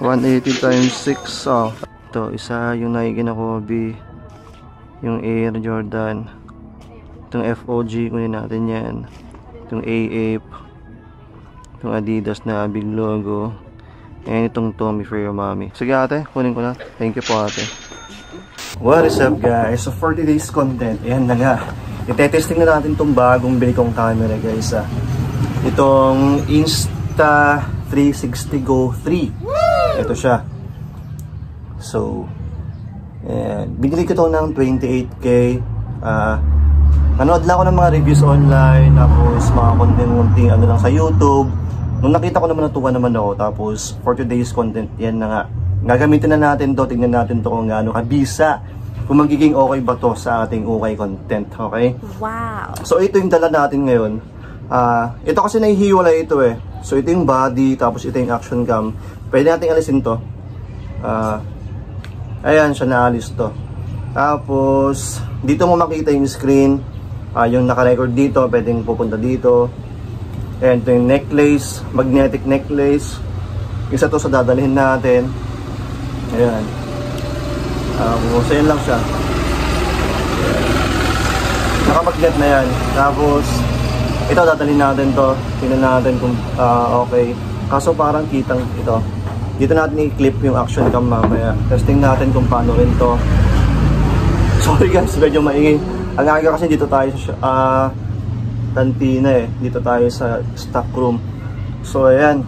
180 times 6. Oh. Ito, isa yung Nike na Kobe. Yung Air Jordan. Itong FOG, kunin natin yan. Itong A-Ape. Itong Adidas na big logo. And itong Tommy for your mommy. Sige ate, kunin ko na. Thank you po ate. What is up guys? So for today's content, ayan na nga. Itetesting na natin itong bagong bili kong camera guys. Itong Insta360 Go 3. Ito siya. So, binili ko ito ng 28k. Nanood lang ako ng mga reviews online, tapos mga content ano lang sa YouTube. Nung nakita ko naman natuwa naman ako, tapos for today's content, yan na nga. Gagamitin na natin to, tignan natin to kung gaano kabisa, kung magiging okay ba to sa ating okay content, okay? Wow! So ito yung dala natin ngayon. Ito kasi nahihiwalay ito eh. So ito yung body, tapos ito yung action cam. Pwede natin alisin to. Ayan, siya naalis to. Tapos, dito mo makita yung screen. Yung naka-record dito, pwedeng pupunta dito. Ayan, ito yung necklace, magnetic necklace. Isa to sa dadalhin natin. Ayan. So yan lang siya. Naka-magnet na yan. Tapos, ito dadalhin natin to. Tingnan natin kung okay. Kaso parang kitang ito. Dito natin i-clip yung action cam mamaya. Testing natin kung paano rin to. Sorry guys, medyo maingay. Ang aga kasi dito tayo sa kantina eh. Dito tayo sa stock room. So ayan.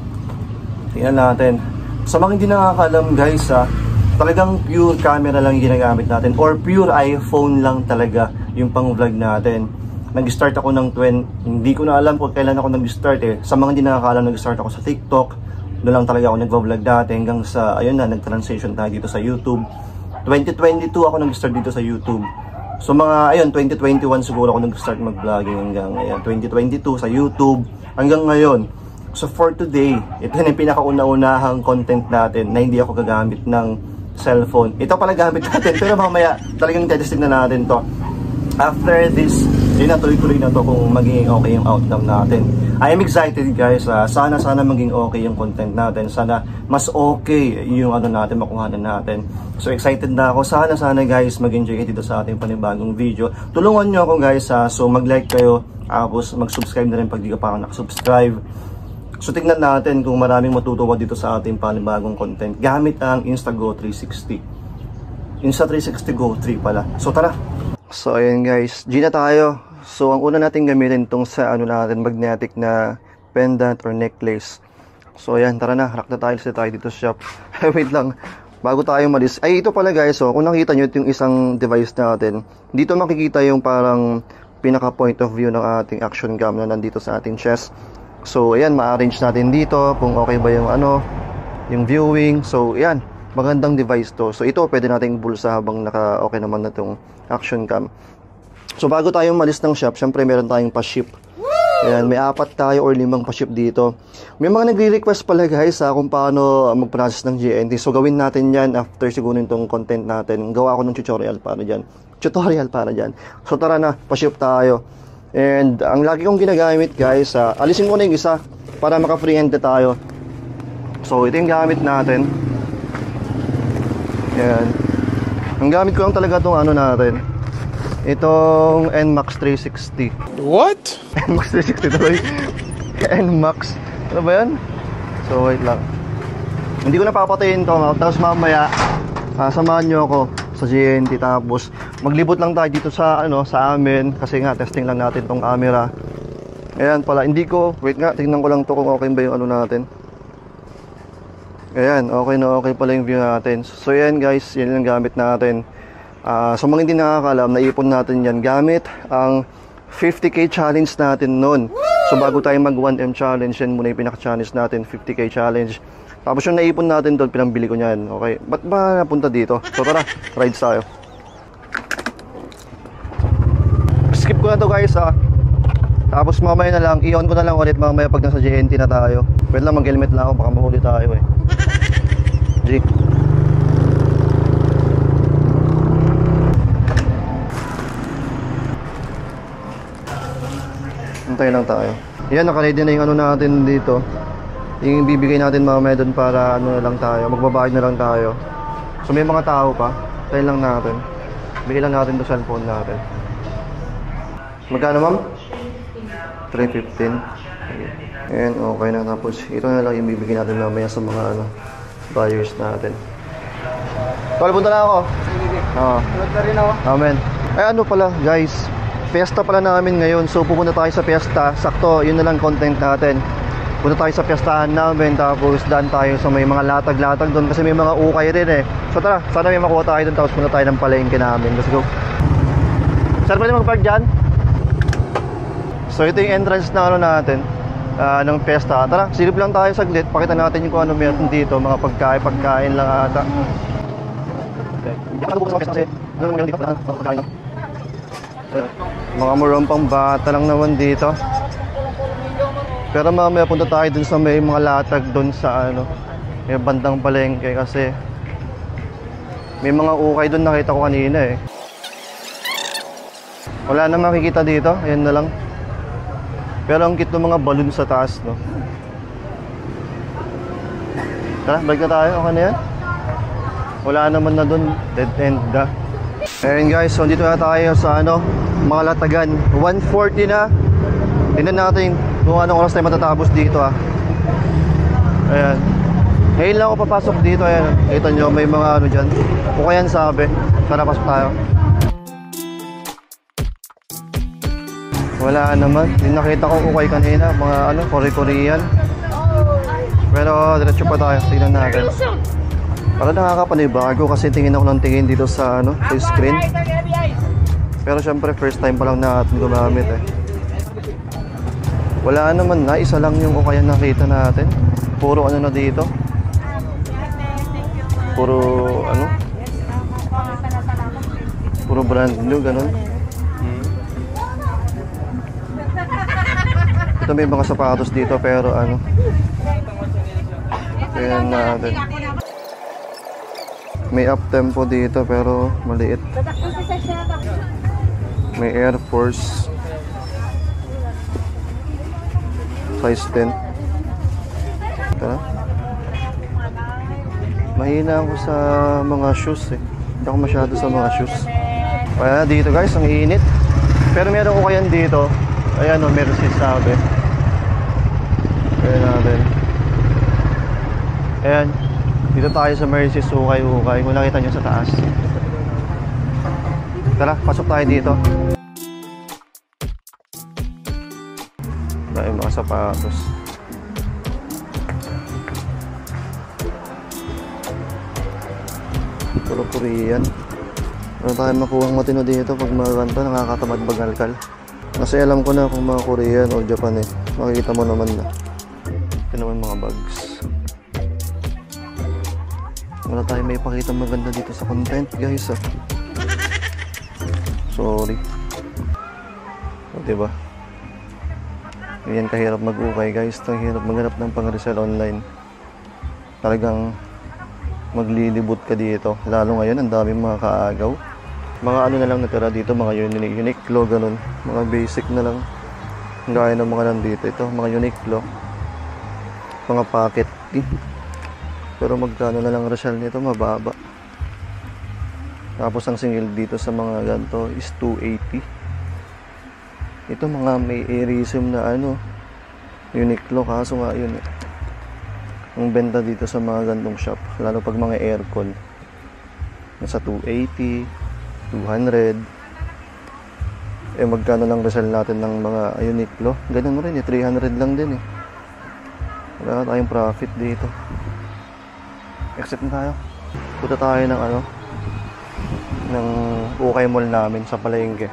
Tingnan natin. Sa mga hindi nakakalam guys talagang pure camera lang yung ginagamit natin. Or pure iPhone lang talaga yung pang vlog natin. Nag-start ako ng hindi ko na alam kung kailan ako nag-start eh. Sa mga hindi nakakalam, nag-start ako sa TikTok. Doon lang talaga ako nag-vlog dati hanggang sa, ayun na, nag-transition tayo dito sa YouTube. 2022 ako nag-start dito sa YouTube. So mga, ayun, 2021 siguro ako nag-start mag-vlogging hanggang, ayun, 2022 sa YouTube. Hanggang ngayon. So for today, ito na yung pinakauna-unahang content natin na hindi ako gagamit ng cellphone. Ito pala gamit natin, pero mamaya talagang testing na natin to. After this, yun na, tuloy-tuloy na to kung magiging okay yung outcome natin. I am excited guys. Sana maging okay yung content natin. Sana mas okay yung ano natin, makuhanan natin. So excited na ako. Sana guys mag-enjoy dito sa ating panibagong video. Tulungan nyo ako guys. So mag-like kayo. Tapos mag-subscribe na rin pag di ka pa nakasubscribe. So tignan natin kung maraming matutuwa dito sa ating panibagong content. Gamit ang Instago 360. Insta360 Go 3 pala. So tara. So ayan guys, G na tayo. So ang una natin gamitin itong sa ano natin, magnetic na pendant or necklace. So ayan, tara na, harak na tayo dito sa shop. Wait lang, bago tayo malis. Ay ito pala guys, so kung nakita nyo yung isang device natin, dito makikita yung parang pinaka point of view ng ating action cam na nandito sa ating chest. So ayan, ma-arrange natin dito kung okay ba yung ano, yung viewing. So ayan, magandang device to. So ito pwede nating bulsa habang naka-okay naman na itong action cam. So bago tayo malis ng shop, syempre meron tayong pa-ship. Ayan, may 4 tayo or 5 pa-ship dito. May mga nagre-request pala guys kung paano mag-process ng GNT. So gawin natin yan after siguro itong content natin. Gawa ako ng tutorial para dyan. So tara na, pa-ship tayo. And ang lagi kong ginagamit guys, alisin ko na yung isa para maka-freehand tayo. So ito yung gamit natin. Ayan. Ang gamit ko lang talaga itong ano natin, itong NMAX 360. What? NMAX 360 tuloy. NMAX. Ano ba yan? So wait lang. Hindi ko napapatayin to. Tapos mamaya samahan nyo ako sa GNT. Tapos maglibot lang tayo dito sa ano, sa amin. Kasi nga testing lang natin tong camera. Ayan pala. Hindi ko, wait nga, tingnan ko lang to kung okay ba yung ano natin. Ayan, okay na okay pala yung view natin. So yan guys, yan yung gamit natin. So mga hindi nakakalam, naipon natin yan gamit ang 50k challenge natin noon. So bago tayo mag 1M challenge, yan muna yung pinaka-challenge natin, 50k challenge. Tapos yung naipon natin doon, pinambili ko niyan. Okay, ba't ba napunta dito? So tara, rides tayo. Skip ko na to guys Tapos mamaya na lang, i-on ko na lang ulit mamaya pag nasa GNT na tayo. Pwede lang mag-helmet lang ako, baka mahuli tayo eh. G. Antay lang tayo. Yan, naka-ready na yung ano natin dito. Yung bibigay natin mamaya doon para ano na lang tayo, magbabayad na lang tayo. So may mga tao pa, tayo lang natin. Bigay lang natin 'tong cellphone natin. Magkano ma'am? 315. Ayan, okay na. Tapos ito na lang yung bibigay natin mamaya sa mga ano, buyers natin. Tol, punta na ako. Oo. Tulad na rin ako. Amen. Ay ano pala guys, fiesta pala namin ngayon. So pupunta tayo sa fiesta. Sakto, yun na lang content natin. Punta tayo sa fiestahan namin, tapos daan tayo sa may mga latag-latag doon kasi may mga ukay rin eh. So tara, sana may makuha tayo doon, tapos punta tayo ng palengke namin. Let's go. Sir, pwede mag-park dyan? So ito yung entrance na ano natin, ng fiesta. Tara, silip lang tayo saglit, pakita natin yung kung ano meron dito, mga pagkain lang ata. Mga murang pang bata lang naman dito. Pero mamaya punta tayo dun sa may mga latag dun sa ano, may bandang palengke kasi may mga ukay dun nakita ko kanina eh. Wala na makikita dito, ayan na lang. Pero ang cute ng mga balloon sa taas, no. Tara, balik na tayo, okay na yan? Wala naman na dun, dead end na. Ayan guys, so dito na tayo sa ano, mga latagan. 1:40 na. Tingnan natin kung anong oras tayo matatapos dito ah. Ayan. Ngayon lang ako papasok dito. Ayan. Kita nyo may mga ano dyan. Ukayan sabi. Tara, pasok tayo. Wala naman. Yung nakita ko ukay kanina. Mga ano, Korean. Pero diretso pa tayo. Tingnan natin. Para nakakapanibago kasi tingin ako ng tingin dito sa ano, sa screen. Pero syempre first time pa lang natin gumamit eh. Wala naman na, isa lang yung ukayan nakita natin. Puro ano na dito. Puro ano? Puro brand new, ganun. Ito may mga sapatos dito pero ano. Tingnan natin. May up tempo dito pero maliit. May Air Force. Size 10. Tara. Mahina ako sa mga shoes eh. Hindi ako masyado sa mga shoes. Kaya dito guys, ang init. Pero meron ko kayan dito. Ayan o, meron si sabi. Ayan natin. Ayan. Dito tayo sa Mercy's ukay-ukay. Kung nakita nyo sa taas. Tara, pasok tayo dito. Dahil mga sapatos. Puro Korean. Ano tayo makuhang matino dito pag maganda, nakakatamad bagalkal. Kasi alam ko na kung mga Korean o Japan eh. Makikita mo naman na. Ito naman mga bags. Wala tayo may ipakita maganda dito sa content guys ah. Sorry. O diba? Ganyan kahirap mag-ukay guys. Ito hirap maghanap ng pang-resell online. Talagang maglilibot ka dito. Lalo ngayon, ang daming mga kaagaw. Mga ano na lang natira dito, mga Uniqlo, ganun. Mga basic na lang. Gaya ng mga nandito. Ito, mga Uniqlo. Mga pocket. Pero magkano na lang resell nito, mababa. Tapos ang singil dito sa mga ganito is 280. Ito mga may airism na ano, Uniqlo, kaso nga yun eh. Ang benta dito sa mga gantong shop, lalo pag mga aircon, nasa 280, 200. Eh magkano lang resell natin ng mga Uniqlo? Ganun rin eh, 300 lang din eh. Wala tayong profit dito. Exit na tayo. Punta tayo ng ano, ng ukay mall namin sa palengke.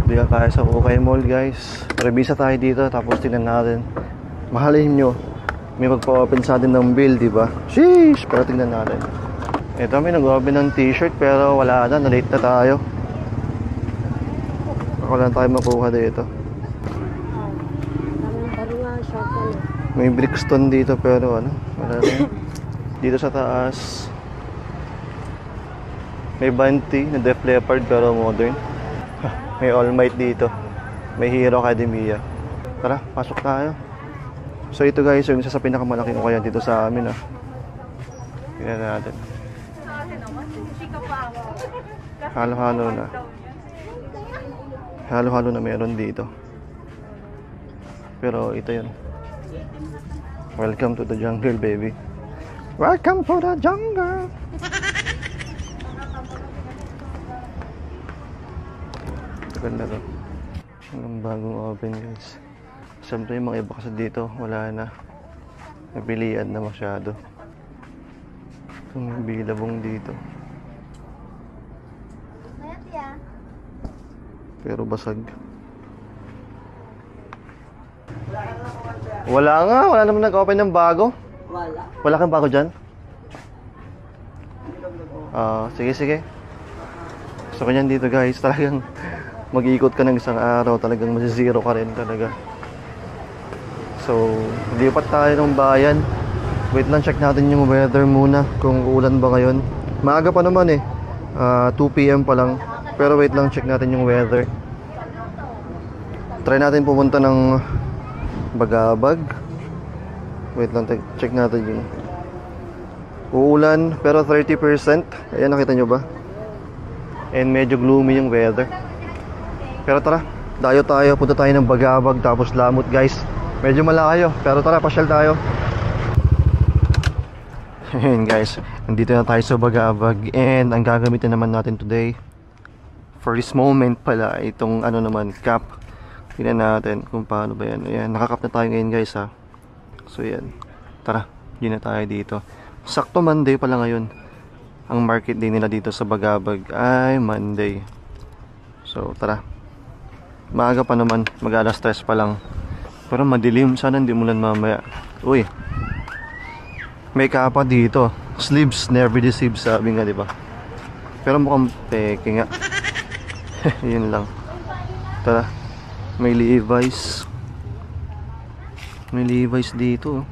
Diyan tayo sa ukay mall guys. Revisa tayo dito tapos tingnan natin. Mahalin nyo, may magpa-open sa atin ng bill, diba? Sheesh! Pero tingnan natin. Ito may nag-open ng t-shirt pero wala na, na-late na tayo. Wala na tayo makuha dito. May Brixton dito pero ano, wala na. Dito sa taas may Banty na Def Leppard pero modern. May All Might dito. May Hero Academia. Tara, pasok tayo. So ito guys, yung isa sa pinakamalaking ukayan dito sa amin ah. Tingnan natin. Halo-halo na. Halo-halo na meron dito. Pero ito yun. Welcome to the jungle, baby. Welcome to the jungle. Ganda to. Ang bagong open guys. Siyempre yung mga iba kasi dito wala na. Nabilian na masyado. Itong bilabong dito. Pero basag. Wala naman nag-open ng bago. Wala kang bago dyan? Sige. So kanyan dito guys, talagang mag-iikot ka ng isang araw, talagang masizero ka rin talaga. So, lipat tayo ng bayan. Wait lang, check natin yung weather muna, kung ulan ba ngayon. Maaga pa naman eh, 2 PM pa lang. Pero wait lang, check natin yung weather. Try natin pumunta ng Bagabag. Wait lang, check natin yung uulan, pero 30%. Ayan, nakita nyo ba? And medyo gloomy yung weather. Pero tara, dayo tayo, punta tayo ng Bagabag, tapos Lamut guys. Medyo malayo, pero tara, pasyal tayo. Ayan guys, nandito na tayo sa Bagabag. And ang gagamitin naman natin today, for this moment pala, itong ano naman, cap. Tingnan natin kung paano ba yan. Ayan, nakakap na tayo ngayon guys ha. So yan, tara, yun na tayo dito. Sakto Monday pala ngayon. Ang market day nila dito sa Bagabag ay Monday. So tara, maaga pa naman, mag-alas 3 pa lang. Pero madilim, sana hindi mulan mamaya. Uy, may kapa dito. Sleeves never deceive, sabi nga diba. Pero mukhang peke nga. Yun lang. Tara, may Levi's. May Levi's dito.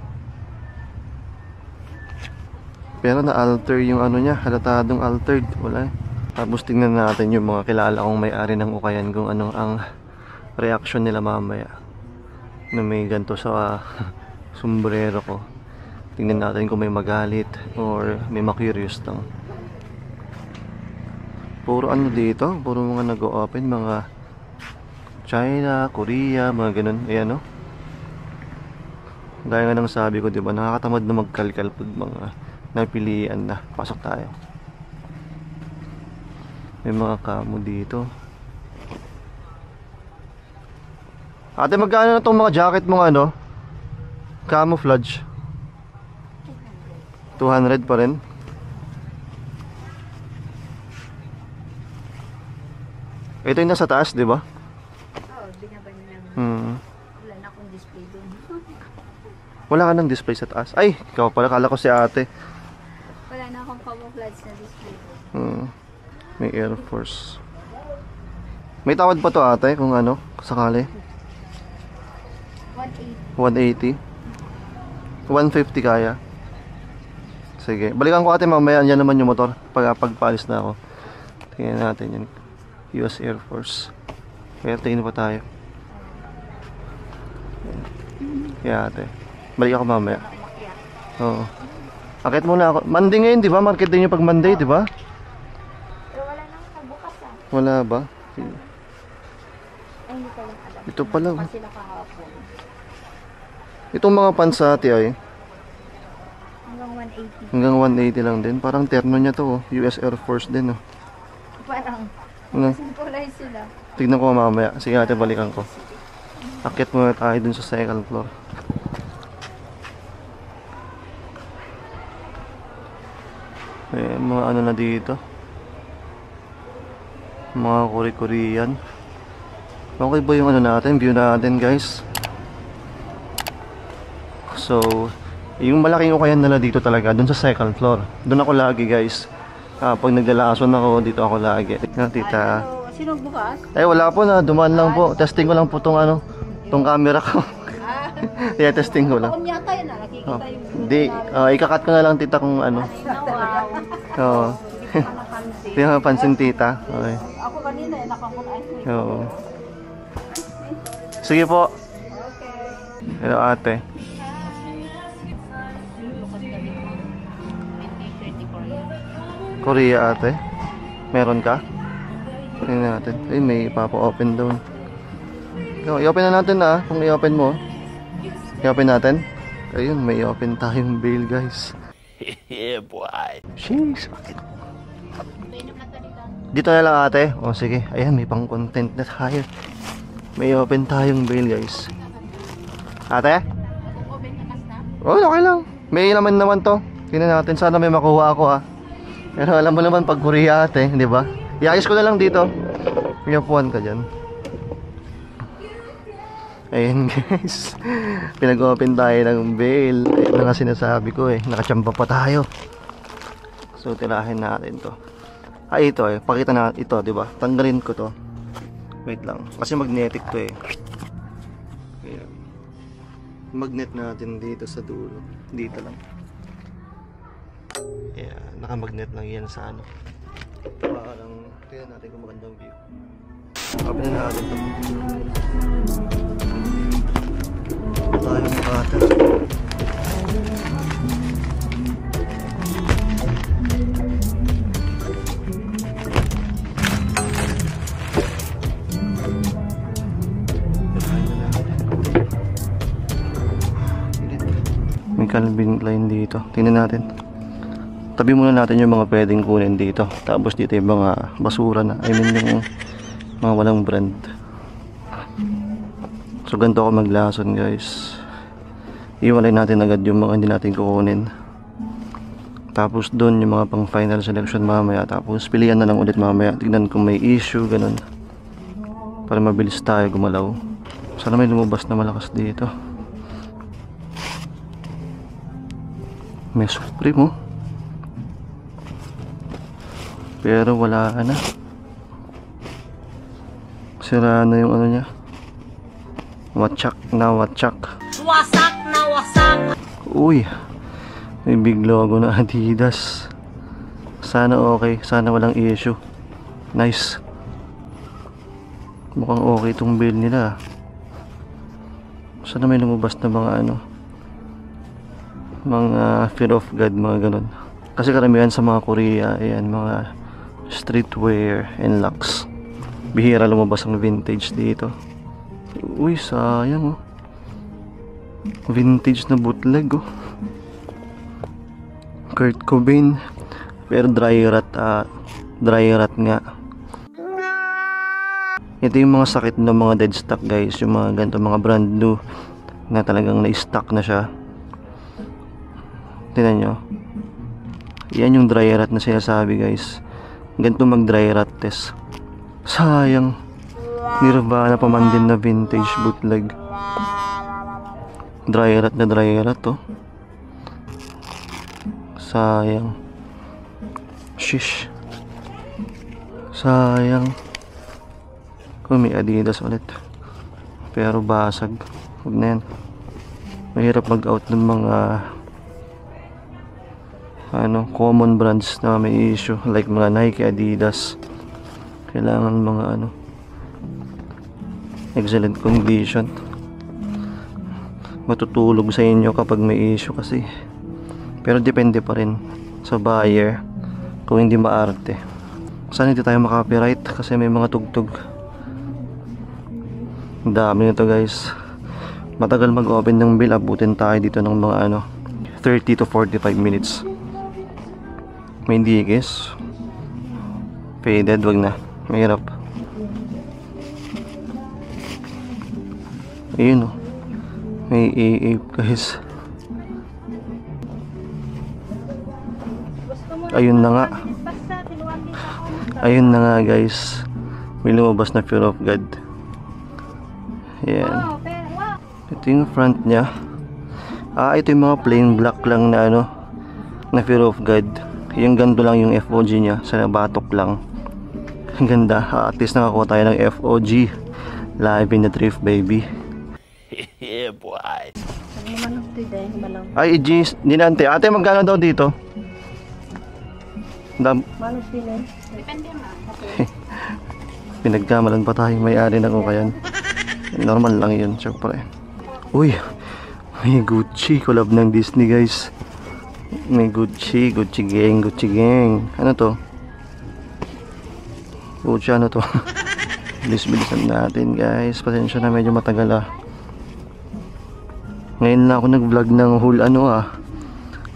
Pero na-alter yung ano niya, halatadong altered. Wala eh. Tapos tingnan natin yung mga kilala kong may-ari ng ukayan, kung ano ang reaction nila mamaya na may ganito sa sombrero ko. Tingnan natin kung may magalit or may ma-curious lang. Puro ano dito, puro mga nag-o-open, mga China, Korea, mga ganun. Ayan no. Gaya nga ng sabi ko, diba, nakakatamad na magkalkal pag mga napilian na. Pasok tayo. May mga kamo dito. Ate, magkano na itong mga jacket mong ano? Camouflage 200 pa rin. Ito yung nasa taas, di ba? Oo, binaban lang. Wala na akong display doon. Wala ka ng display sa taas. Ay, ikaw pala, kala ko si ate. Wala na akong camouflage na display doon. May Air Force. May tawad pa to ate kung ano, sakali. 180. 150 kaya. Sige, balikan ko ate mamaya. Andyan naman yung motor pagpaalis na ako. Tingnan natin yan. US Air Force. Kaya tingin pa tayo. Kaya ate, balik ako mamaya. Oo. Akit muna ako. Monday ngayon, di ba? Market din yung pag Monday, di ba? Pero wala nang nagbukas ah. Wala ba? Ay, hindi ko lang alam. Ito pa lang. Kasi sila kahapon. Itong mga pants ate ay Hanggang 180. hanggang 180 lang din. Parang terno niya to, oh. US Air Force din, oh. Parang Ano? kulay sila. Tignan ko mamaya. Sige ate, balikan ko. Akit muna tayo dun sa second floor. Mga ano na dito, mga Korean. Okay ba yung ano natin, view natin guys? So yung malaking ukayan nila dito talaga dun sa second floor. Dun ako lagi guys. Pag nagdalason ako, dito ako lagi. Tita. Sino bukas? Eh wala po, na dumaan lang po. Testing ko lang po tong ano, tong camera ko. Yeah, testing ko lang. Taon yata yun ah. Nakikita yung Di, ikakat ko na lang tita kung ano. Oo. Hindi ko napansin tita. Okay. Ako kanina eh, nakakulay. Oo. Sige po. Okay. Hello ate. Korea ate. Meron ka? Tingnan natin. Ay, may ipapa-open doon. I-open na natin na kung i-open mo. I-open natin. Ayun, may i-open tayong bail guys. Yeah boy. Sheesh, bakit? Dito na lang ate. O sige, ayan, may pang content na tayo. May i-open tayong bail guys. Ate? Oh, okay lang. May laman naman to. Tingnan natin, sana may makuha ako ah. Pero alam mo naman pag Korea ate, di ba? Iayos ko na lang dito. May upuan ka dyan. Ayun guys. Pinag-open tayo ng bail. Ayun na nga sinasabi ko eh. Nakachamba pa tayo. So tirahin natin to. Ay ito eh. Pakita na ito, di ba? Tanggalin ko to. Wait lang. Kasi magnetic to eh. Ayan. Magnet natin dito sa dulo. Dito lang. Yeah, nakamagnet lang yan sa ano. Parang tingnan natin kung magandang view. Open na natin ito. Tayo ng cutter. May Calvin Klein dito. Tingnan natin. Tabi muna natin yung mga pwedeng kunin dito. Tapos dito yung mga basura na. I mean yung mga walang brand. So ganito ako maglason guys. Iwalay natin agad yung mga hindi natin kukunin. Tapos doon yung mga pang final selection mamaya. Tapos pilihan na lang ulit mamaya. Tignan kung may issue, ganun. Para mabilis tayo gumalaw. Sana may lumabas na malakas dito. May Supreme oh. Pero wala na. Sira na yung ano niya. Watchak na watchak. Wasak na wasak. Uy. May big logo na Adidas. Sana okay. Sana walang issue. Nice. Mukhang okay itong build nila. Sana may lumabas na mga ano. Mga fear of God. Mga ganun. Kasi karamihan sa mga Korea. Ayan mga streetwear and lux. Bihira lumabas ang vintage dito. Uy, sayang oh. Vintage na bootleg oh. Kurt Cobain. Pero dry rat nga. Ito yung mga sakit ng mga dead stock guys. Yung mga ganito, mga brand new na talagang na-stock na siya. Tingnan nyo. Yan yung dry rat na sinasabi guys. Ganito mag dry rat test. Sayang. Nirvana pa man din na vintage bootleg. Dry rat oh. Sayang. Shish. Sayang. Kung may Adidas ulit. Pero basag. Huwag na yan. Mahirap mag-out ng mga common brands na may issue. Like mga Nike, Adidas. Kailangan mga excellent condition. Matutulog sa inyo kapag may issue kasi. Pero depende pa rin sa buyer kung hindi maarte. Sana hindi tayo makapiright kasi may mga tugtog. Dami nito guys. Matagal mag-open ng bill. Abutin tayo dito ng mga 30 to 45 minutes. May dikis. Faded, wag na. Mahirap. Ayun oh. May A8 guys. Ayun na nga. Ayun na nga guys. May lumabas na Fear of God. Ayan. Ito yung front nya. Ito yung mga plain black lang na na Fear of God. Yung ganito lang yung FOG nya. Sa batok lang. Ang ganda. At least nakakuha tayo ng FOG. Live in the thrift baby. Yeah boy. Ay jeans. Ninante. Ate magkano daw dito? Manong pili. Depende na. Pinagkamalan pa tayo may-ari ng ukayan. Normal lang yun, syempre. Uy, may Gucci. Collab ng Disney, guys. May Gucci. Gucci gang. Gucci gang. Ano to? Gucci, ano to? Bilis-bilisan natin, guys. Pasensya na, medyo matagal Ngayon na ako nag-vlog ng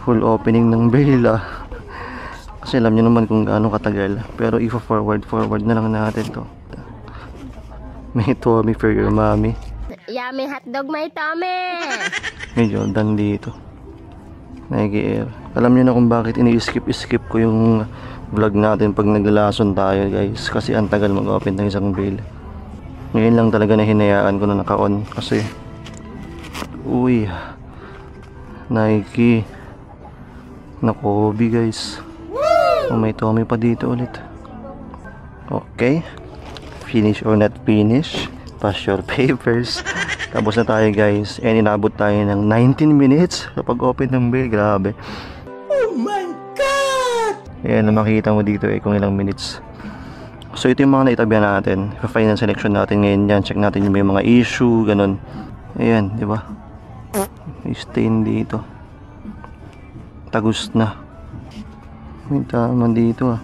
whole opening ng Bella. Kasi alam nyo naman kung gaano katagal. Pero forward na lang natin to. May Tommy for your mommy. Yummy hotdog, may Tommy! May Jordan dito. Nike Air. Alam nyo na kung bakit ini-skip ko yung vlog natin pag naglalason tayo, guys. Kasi ang tagal mag-open ng isang Bella. Ngayon lang talaga na hinayaan ko na naka-on. Kasi uy, Nike na Kobe, guys. May Tommy pa dito ulit. Okay, finish or not finish, pass your papers. Tapos na tayo, guys, and inabot tayo ng 19 minutes sa pag-open ng Bella. Grabe. Oh my God! Ayan, makikita mo dito kung ilang minutes. So ito yung mga naitabihan natin. Finance selection natin ngayon yan. Check natin yung may mga issue, ganun. Ayan, di ba? May stain dito. Tagus na. May tama dito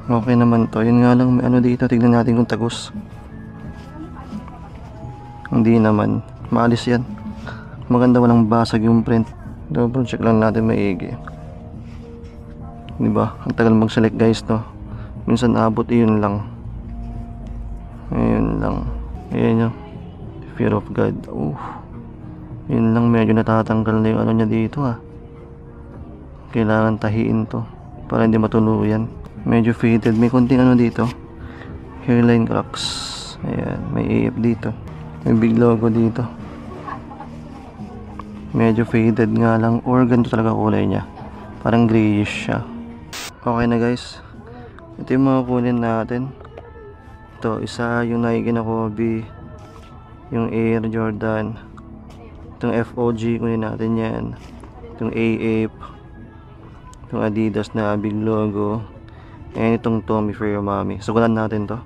Okay naman to. Yun nga lang, may ano dito. Tignan natin kung tagus. Hindi naman. Maalis yan. Maganda, walang basag yung print. Double check lang natin maigi. Diba? Ang tagal mag-select, guys, to. Minsan abot yun lang. Ayun lang. Ayan yung fear of God. Yun lang, medyo natatanggal na yung ano niya dito Kailangan tahiin to para hindi matuluyan. Medyo faded. May konting ano dito, hairline cracks. Ayan, may AF dito. May big logo dito. Medyo faded nga lang, or ganito talaga kulay niya. Parang grayish siya. Okay na, guys. Ito yung mga kunin natin. Ito, isa yung Nike na Kobe, yung Air Jordan, itong FOG kunin natin yan, itong AAP, itong Adidas na big logo, and itong Tommy for your mommy. Sugulan natin to.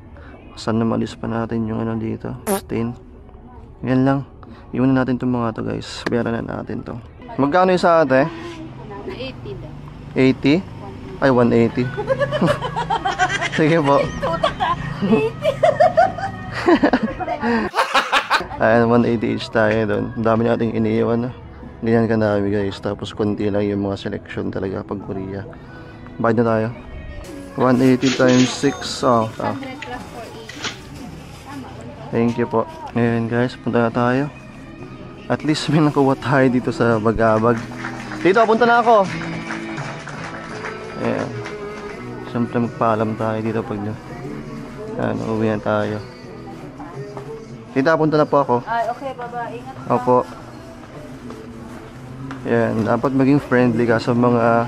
Saan na malis pa natin yung ano dito, stain. Yan lang. Iwan na natin itong mga to, guys. Bayaran na natin to. Magkano yung sa ate? 80 daw. 80? Ay, 180. Sige po. Ayan, 180 each tayo doon. Ang dami nating iniiwan. Ganyan ka namin, guys. Tapos konti lang yung mga selection talaga pag Korea. Bayad na tayo. 180 times 6. Thank you po. Ngayon, guys, punta na tayo. At least may nakuha tayo dito sa Bagabag. Dito, punta na ako. Ayan. Siyempre magpaalam tayo dito pag uwi na tayo. Dito, punta na po ako. Ay, okay, baba. Ingat po. Opo. Ayan, dapat maging friendly ka sa mga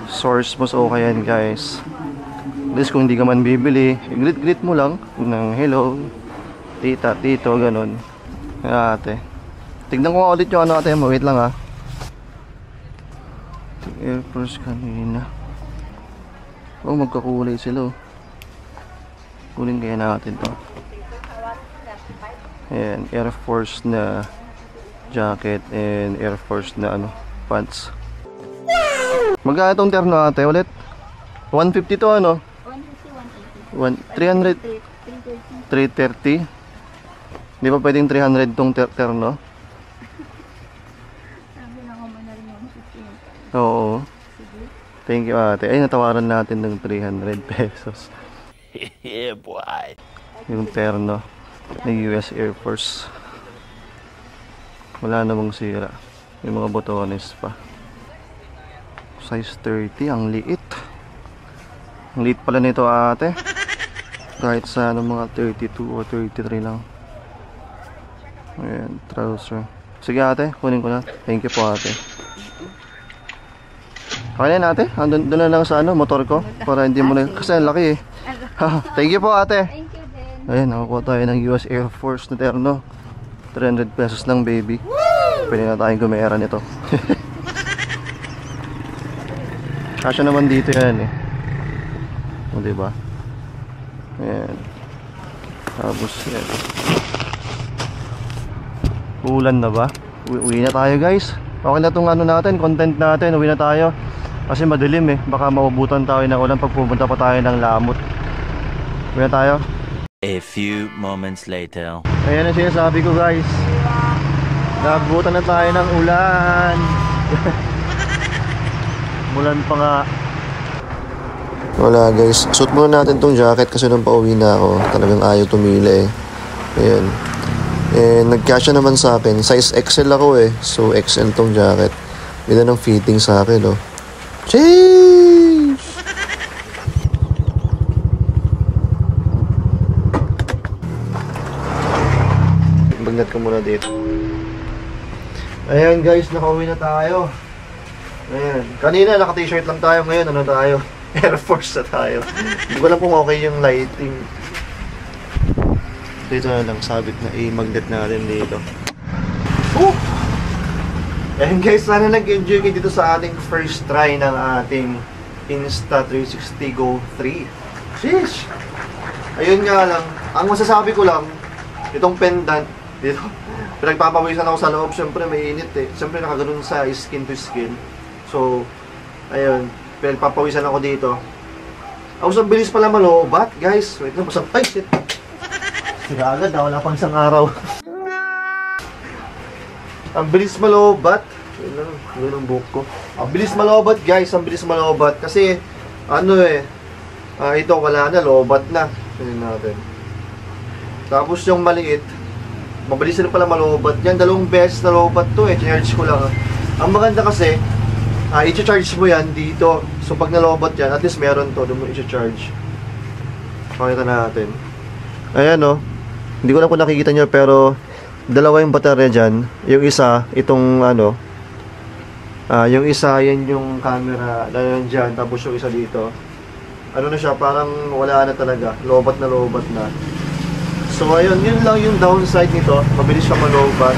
source mo. So, okay yan, guys. At least kung hindi ka man bibili, greet mo lang ng hello, tita, tito, ganun. Ate. Tignan ko ulit yung ano ate mo. Wait lang Air Force kanina. Magkakulay sila Kunin kaya natin to. Ayan, Air Force na jacket and Air Force na pants. Magkano itong terno ate ulit? 150 to 300 330. Di ba pwedeng 300 tong terno? Oo. Thank you ate. Ay, natawaran natin ng 300 pesos. Yeah, boy. Yung terno ng US Air Force. Wala namang sira. Yung mga botones pa. Size 30. Ang liit. Ang liit pala nito ate. Kahit sa mga 32 o 33 lang. Ayan, trouser. Sige ate, kunin ko na. Thank you po ate. Okay na ate, doon na lang sa motor ko para hindi mo na, kasi ang laki Thank you po ate. Thank you din. Ayun, nakakuha tayo ng US Air Force na terno. 300 pesos lang, baby. Pwede na tayong gumera nito. Kasya naman dito yan o diba? Ayan. Tapos yan. Ulan na ba? Uwi na tayo guys. Okay na tong ano natin, content natin. Uwi na tayo. Kasi madilim eh. Baka maubutan tayo ng ulan pag pumunta pa tayo ng Lamut. Uwi na tayo. A few moments later. Ayan ang sinasabi ko guys. Nabutan na tayo ng ulan. Mulan pa nga. Wala guys, suot muna natin tong jacket kasi nung pauwi na ako, talagang ayaw tumila eh. Ayan. Eh, nagkasya naman sa akin, size XL ako eh. So XL tong jacket. Ganda ng fitting sa akin oh. Sheesh! Magnet ko muna dito. Ayan guys, nakauwi na tayo. Ayan. Kanina naka-t-shirt lang tayo, ngayon ano tayo? Air Force na tayo. Hindi ko alam kung okay yung lighting. Dito na lang, sabit na i-magnet natin dito. Oh! And guys, sana nag-enjoy kayo dito sa ating first try ng ating Insta360 Go 3. Sheesh! Ayun nga lang, ang masasabi ko lang, itong pendant, dito, pinagpapawisan ako sa loob, syempre may init eh. Syempre nakaganoon sa skin to skin. So, ayun. Pero papawisan ako dito. Ang bilis pala malobat, guys. Wait lang, pasang... Ay, shit! Sira agad, wala pang isang araw. Ang bilis malobat. Wait lang, gawin ang buhok ko. Ang bilis malobat, guys. Ang bilis malobat. Kasi, ano eh, ito wala na, lobat na. Tignan natin. Tapos yung maliit, mabilis na pala malobat. Yan, 2 beses na lobat to eh. Charge ko lang. Ang maganda kasi, i-charge mo yan dito. So pag nalobat yan, at least meron to. Doon mo i-charge. Pakita natin. Ayan o. Hindi ko lang kung nakikita nyo, pero dalawa yung baterya dyan. Yung isa, itong ano. Yung isa, yan yung camera. Yan dyan. Tapos yung isa dito. Ano na siya, parang wala na talaga. Lobat na. So ayun, yun lang yung downside nito. Mabilis siya malobat.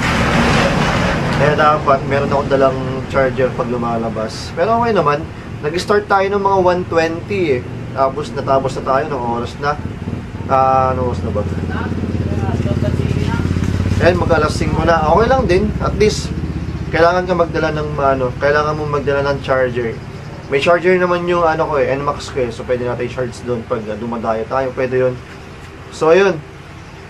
Kaya dapat meron akong dalang charger pag lumalabas. Pero okay naman, nag-start tayo ng mga 120 eh. Tapos natapos na tayo ng oras na. Ano oras na ba? Ayan, mag-alasing mo na. Okay lang din. At least, kailangan ka magdala ng kailangan mo magdala ng charger. May charger naman yung ano ko eh, NMAX ko eh. So pwede natin i-charge doon pag dumadayo tayo. Pwede yun. So ayun.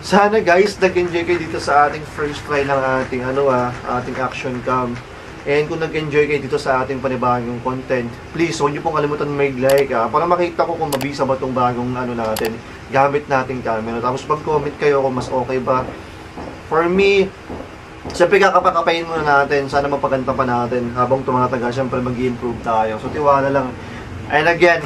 Sana guys, nag-enjoy kayo dito sa ating first try ng ating ating action cam. And kung nag-enjoy kayo dito sa ating panibagong content, please huwag niyo pong kalimutan mag-like para makita ko kung mabisa ba itong bagong natin, gamit nating camera. Tapos mag-comment kayo kung mas okay ba. For me, siyempre kakapakapayin muna natin, sana mapaganda pa natin habang tumatagal, siyempre mag-improve tayo. So tiwala lang. And again,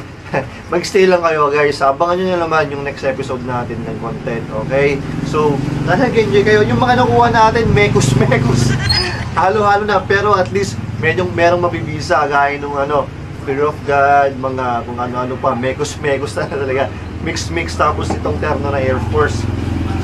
mag-stay lang kayo guys, abangan nyo na naman yung next episode natin ng content, okay? So, nag-enjoy kayo. Yung mga nakuha natin, mekus halo-halo na, pero at least merong mabibisa, gaya nung Fear of God, mga kung ano-ano pa, mekus na talaga, mix, tapos itong terno na Air Force.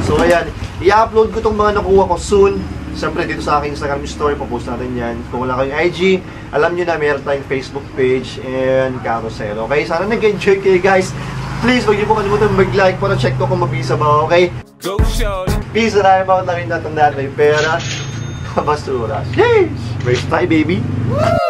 So ayan, i-upload ko itong mga nakuha ko soon. Siyempre dito sa aking Instagram story, popost natin yan. Kung wala kayong IG, alam nyo na meron tayong Facebook page and carousel. Okay, sana nag-enjoy kayo guys. Please, huwag niyo po kalimutan mag-like para check ko kung mabisa ba, okay? Go show! Peace, marami pa akong natandaan may pera. Basura. Sheesh! First try, baby! Woo!